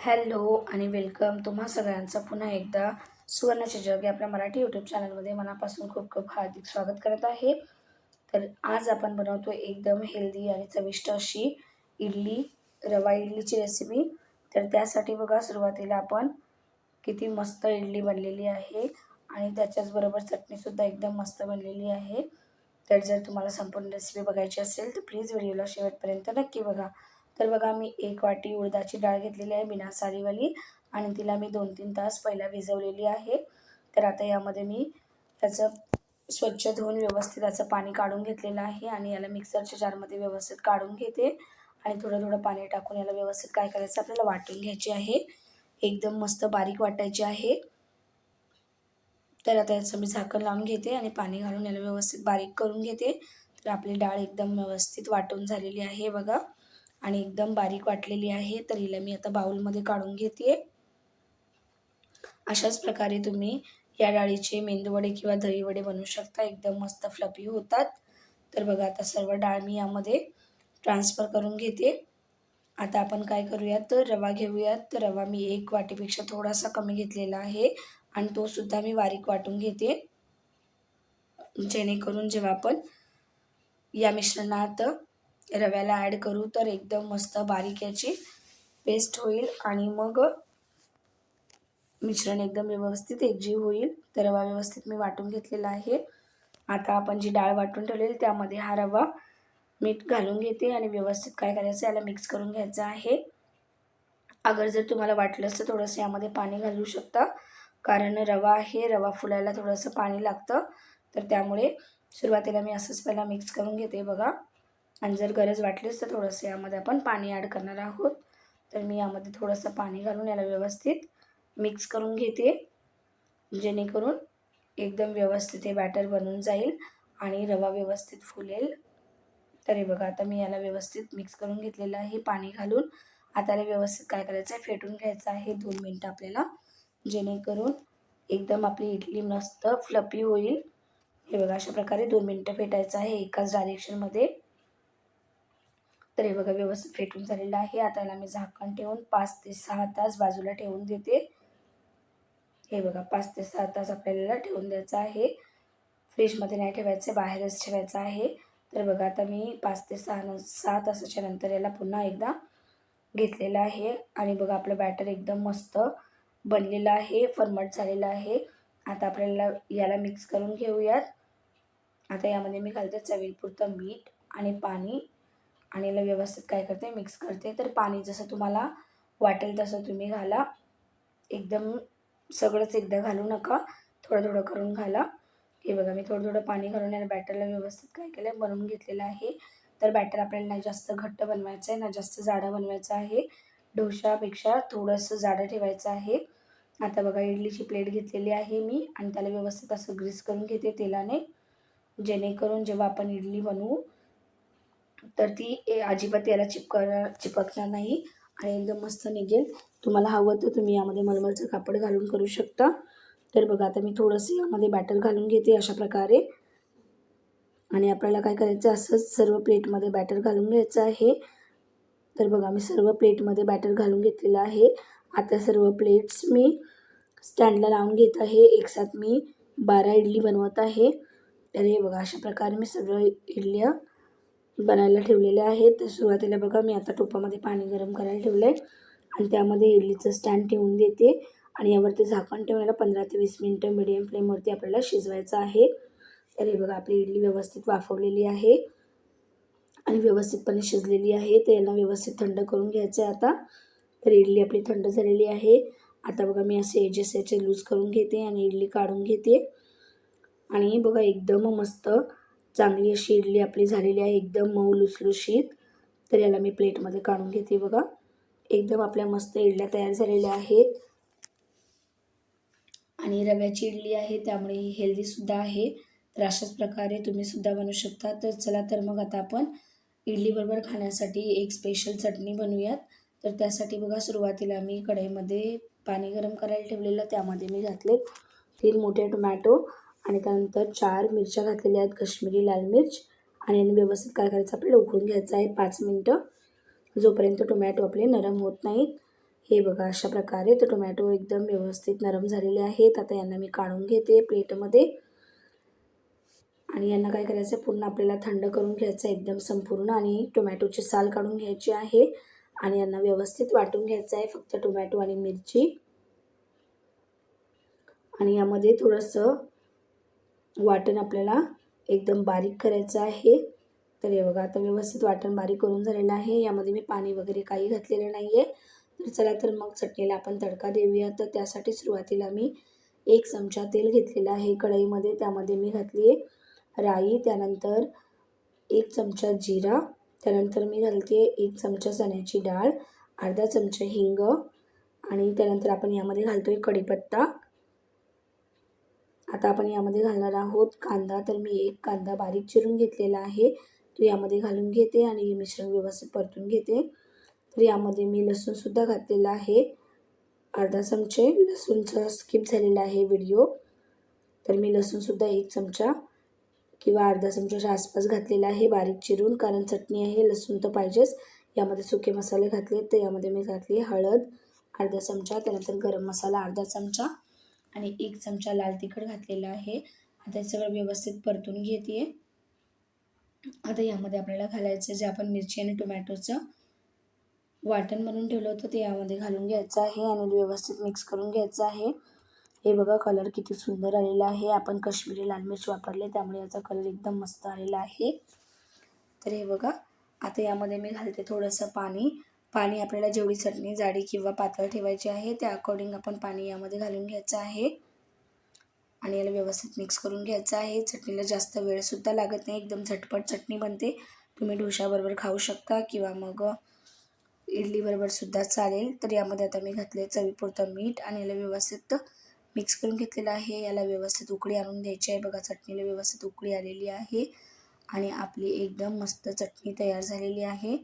Hello आणि welcome तुम्हा सगळ्यांचं पुन्हा एकदा सुवर्णाचे जग या आपल्या मराठी यूट्यूब चॅनलमध्ये मनापासून खूप खूप हार्दिक स्वागत करत आहे. तर आज आपण बनवतो एकदम हेल्दी आणि चविष्ट अशी इडली, रवा इडलीची रेसिपी. तर त्यासाठी बघा सुरुवातीला आपण किती मस्त इडली बनलेली आहे आणि त्याच्याचबरोबर चटणीसुद्धा एकदम मस्त बनलेली आहे. तर जर तुम्हाला संपूर्ण रेसिपी बघायची असेल तर प्लीज व्हिडिओला शेवटपर्यंत नक्की बघा. तर बघा मी 1 वाटी उडदाची डाळ घेतलेली आहे बिना सालीवाली आणि तिला मी 2-3 तास पहिला भिजवलेली आहे. तर आता यामध्ये मी त्याचं स्वच्छ धुवून व्यवस्थित त्याचं पाणी काढून घेतलेलं आहे आणि याला मिक्सरच्या जारमध्ये व्यवस्थित काढून घेते आणि थोडं-थोडं पाणी टाकून याला व्यवस्थित काय करायचं आपल्याला वाटून घ्यायची आहे. एकदम मस्त बारीक वाटायची आहे. तर आता याचं मी झाकण लावून घेते आणि पाणी घालून याला व्यवस्थित बारीक करून घेते. तर आपली डाळ एकदम व्यवस्थित वाटून झालेली आहे बघा आणि एकदम बारीक वाटलेली आहे. तर हिला मी आता बाउलमध्ये काढून घेते. अशाच प्रकारे तुम्ही या डाळीचे मेंदूवडे किंवा दहीवडे बनवू शकता. एकदम मस्त फ्लफी होतात. तर बघा आता सर्व डाळ मी यामध्ये ट्रान्सफर करून घेते. आता आपण काय करूयात तर रवा घेऊयात. तर रवा मी 1 वाटीपेक्षा थोडासा कमी घेतलेला आहे आणि तो सुद्धा मी बारीक वाटून घेते. जेणेकरून जेव्हा आपण या मिश्रणात रव्याला ॲड करू तर एकदम मस्त बारीक याची पेस्ट होईल आणि मग मिश्रण एकदम व्यवस्थित एकजीव होईल. तर रवा व्यवस्थित मी वाटून घेतलेला आहे. आता आपण जी डाळ वाटून ठेवलेली त्यामध्ये हा रवा मीठ घालून घेते आणि व्यवस्थित काय करायचं याला मिक्स करून घ्यायचं आहे. अगर जर तुम्हाला वाटलंच तर थोडंसं यामध्ये पाणी घालू शकता. कारण रवा आहे, रवा फुलायला थोडंसं पाणी लागतं. तर त्यामुळे सुरुवातीला मी असंच पहिला मिक्स करून घेते बघा. आणि जर गरज वाटलीच तर थोडंसं यामध्ये आपण पाणी ॲड करणार आहोत. तर मी यामध्ये थोडंसं पाणी घालून याला व्यवस्थित मिक्स करून घेते. जेणेकरून एकदम व्यवस्थित हे बॅटर बनून जाईल आणि रवा व्यवस्थित फुलेल. तर हे बघा आता मी याला व्यवस्थित मिक्स करून घेतलेलं आहे पाणी घालून. आता याला व्यवस्थित काय करायचं आहे फेटून घ्यायचं आहे 2 मिनिटं आपल्याला. जेणेकरून एकदम आपली इडली मस्त फ्लफी होईल. हे बघा अशा प्रकारे 2 मिनिटं फेटायचं आहे एकाच डायरेक्शनमध्ये. तर हे बघा व्यवस्थित फेटून झालेलं आहे. आता याला मी झाकण ठेवून 5 ते 6 तास बाजूला ठेवून देते. हे बघा 5 ते 6 तास आपल्याला ठेवून द्यायचं आहे. फ्रीजमध्ये नाही ठेवायचं आहे, बाहेरच ठेवायचं आहे. तर बघा आता मी 5 ते 6 तासाच्या नंतर याला पुन्हा एकदा घेतलेलं आहे आणि बघा आपलं बॅटर एकदम मस्त बनलेलं आहे, फर्मंट झालेलं आहे. आता आपल्याला याला मिक्स करून घेऊयात. आता यामध्ये मी घालते चवीपुरतं मीठ आणि पाणी आणि याला व्यवस्थित काय करते मिक्स करते. तर पाणी जसं तुम्हाला वाटेल तसं तुम्ही घाला. एकदम सगळंच एकदा घालू नका, थोडं-थोडं करून घाला. हे बघा मी थोडं-थोडं पाणी घालून या बॅटरला व्यवस्थित काय केलं बनवून घेतलेलं आहे. तर बॅटर आपल्याला ना जास्त घट्ट बनवायचं आहे, ना जास्त जाडं बनवायचं आहे. डोशापेक्षा थोडंसं जाडं ठेवायचं आहे. आता बघा इडलीची प्लेट घेतलेली आहे मी आणि त्याला व्यवस्थित असं ग्रीस करून घेते तेलाने. जेणेकरून जेव्हा आपण इडली बनवू तर ती अजिबात याला चिपकणार नाही आणि एकदम मस्त निघेल. तुम्हाला हवं तर तुम्ही यामध्ये मलमलचं कापड घालून करू शकता. तर बघा आता मी थोडंसं यामध्ये बॅटर घालून घेते अशा प्रकारे आणि आपल्याला काय करायचं असंच सर्व प्लेटमध्ये बॅटर घालून घ्यायचं आहे. तर बघा मी सर्व प्लेटमध्ये बॅटर घालून घेतलेलं आहे. आता सर्व प्लेट्स मी स्टँडला लावून घेत आहे. एकसाथ मी 12 इडली बनवत आहे. तर हे बघा अशा प्रकारे मी सर्व इडल्या बनायला ठेवलेल्या आहेत. तर सुरुवातीला बघा मी आता टोपामध्ये पाणी गरम करायला ठेवलं आहे आणि त्यामध्ये इडलीचं स्टँड ठेवून देते आणि यावरती झाकण ठेवून याला 15 ते 20 मिनिटं मीडियम फ्लेमवरती आपल्याला शिजवायचं आहे. तर हे बघा आपली इडली व्यवस्थित वाफवलेली आहे आणि व्यवस्थितपणे शिजलेली आहे. तर याला व्यवस्थित थंड करून घ्यायचं आहे आता. तर इडली आपली थंड झालेली आहे. आता बघा मी असे एजेस याचे लूज करून घेते आणि इडली काढून घेते आणि बघा एकदम मस्त चांगली अशी इडली आपली झालेली आहे, एकदम मऊ लुसलुशीत. तर याला मी प्लेटमध्ये काढून घेते बघा. एकदम आपल्या मस्त इडल्या तयार झालेल्या आहेत आणि रव्याची इडली आहे त्यामुळे ही हेल्दीसुद्धा आहे. तर अशाच प्रकारे तुम्हीसुद्धा बनवू शकता. तर चला तर मग आता आपण इडलीबरोबर खाण्यासाठी एक स्पेशल चटणी बनवूयात. तर त्यासाठी बघा सुरुवातीला मी कढईमध्ये पाणी गरम करायला ठेवलेलं त्यामध्ये मी घातले 3 मोठे टोमॅटो आणि त्यानंतर 4 मिरच्या घातलेल्या आहेत काश्मीरी लाल मिर्च आणि याने व्यवस्थित काय करायचं आपल्याला उकळून घ्यायचं आहे 5 मिनिटं जोपर्यंत टोमॅटो आपले नरम होत नाहीत. हे बघा अशा प्रकारे तो टोमॅटो एकदम व्यवस्थित नरम झालेले आहेत. आता यांना मी काढून घेते प्लेटमध्ये आणि यांना काय करायचं आहे पूर्ण आपल्याला थंड करून घ्यायचं आहे एकदम संपूर्ण आणि टोमॅटोची साल काढून घ्यायची आहे आणि यांना व्यवस्थित वाटून घ्यायचं आहे फक्त टोमॅटो आणि मिरची आणि यामध्ये थोडंसं वाटण आपल्याला एकदम बारीक करायचं आहे. तर हे बघा आता व्यवस्थित वाटण बारीक करून झालेलं आहे. यामध्ये मी पाणी वगैरे काही घातलेलं नाही आहे. तर चला तर मग चटणीला आपण तडका देऊया. तर त्यासाठी सुरुवातीला मी 1 चमचा तेल घेतलेलं आहे कढईमध्ये. त्यामध्ये मी घातली आहे राई, त्यानंतर 1 चमचा जिरा, त्यानंतर मी घालते 1 चमचा चण्याची डाळ, अर्धा चमचा हिंग आणि त्यानंतर आपण यामध्ये घालतोय कढीपत्ता. आता आपण यामध्ये घालणार आहोत कांदा. तर मी 1 कांदा बारीक चिरून घेतलेला आहे तो यामध्ये घालून घेते आणि हे मिश्रण व्यवस्थित परतून घेते. तर यामध्ये मी लसूणसुद्धा घातलेला आहे अर्धा चमचे. लसूणचा स्किप झालेला आहे व्हिडिओ. तर मी लसूणसुद्धा 1 चमचा किंवा अर्धा चमच्याच्या आसपास घातलेला आहे बारीक चिरून, कारण चटणी आहे लसूण तर पाहिजेच. यामध्ये सुके मसाले घातले तर यामध्ये मी घातली हळद अर्धा चमचा, त्यानंतर गरम मसाला अर्धा चमचा आणि 1 चमचा लाल तिखट घातलेला आहे. आता हे सगळं व्यवस्थित परतून घेते. आता यामध्ये आपल्याला घालायचं जे आपण मिरची आणि टोमॅटोचं वाटण बनवून ठेवलं होतं ते यामध्ये घालून घ्यायचं आहे आणि व्यवस्थित मिक्स करून घ्यायचं आहे. हे बघा कलर किती सुंदर आलेला आहे. आपण काश्मीरी लाल मिर्च वापरले त्यामुळे याचा कलर एकदम मस्त आलेला आहे. तर हे बघा आता यामध्ये मी घालते थोडंसं पाणी. पाणी आपल्याला जेवढी चटणी जाडी किंवा पातळ ठेवायची आहे त्या अकॉर्डिंग आपण पाणी यामध्ये घालून घ्यायचं आहे आणि याला व्यवस्थित मिक्स करून घ्यायचं आहे. चटणीला जास्त वेळसुद्धा लागत नाही, एकदम झटपट चटणी बनते. तुम्ही डोशाबरोबर खाऊ शकता किंवा मग इडलीबरोबर सुद्धा चालेल. तर यामध्ये आता मी घातले चवीपुरतं मीठ आणि याला व्यवस्थित मिक्स करून घेतलेलं आहे. याला व्यवस्थित उकळी आणून द्यायची आहे. बघा चटणीला व्यवस्थित उकळी आलेली आहे आणि आपली एकदम मस्त चटणी तयार झालेली आहे.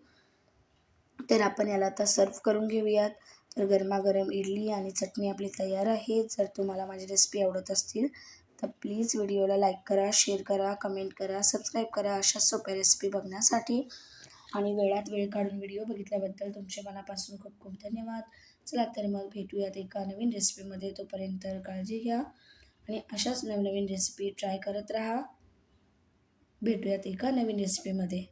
तर आपण याला आता सर्व करून घेऊयात. तर गरमागरम इडली आणि चटणी आपली तयार आहे. जर तुम्हाला माझी रेसिपी आवडत असतील तर प्लीज व्हिडिओला लाईक करा, शेअर करा, कमेंट करा, सबस्क्राईब करा अशा सोप्या रेसिपी बघण्यासाठी आणि वेळात वेळ काढून व्हिडिओ बघितल्याबद्दल तुमचे मनापासून खूप खूप धन्यवाद. चला तर मग भेटूयात एका नवीन रेसिपीमध्ये. तोपर्यंत काळजी घ्या आणि अशाच नवनवीन रेसिपी ट्राय करत राहा. भेटूयात एका नवीन रेसिपीमध्ये.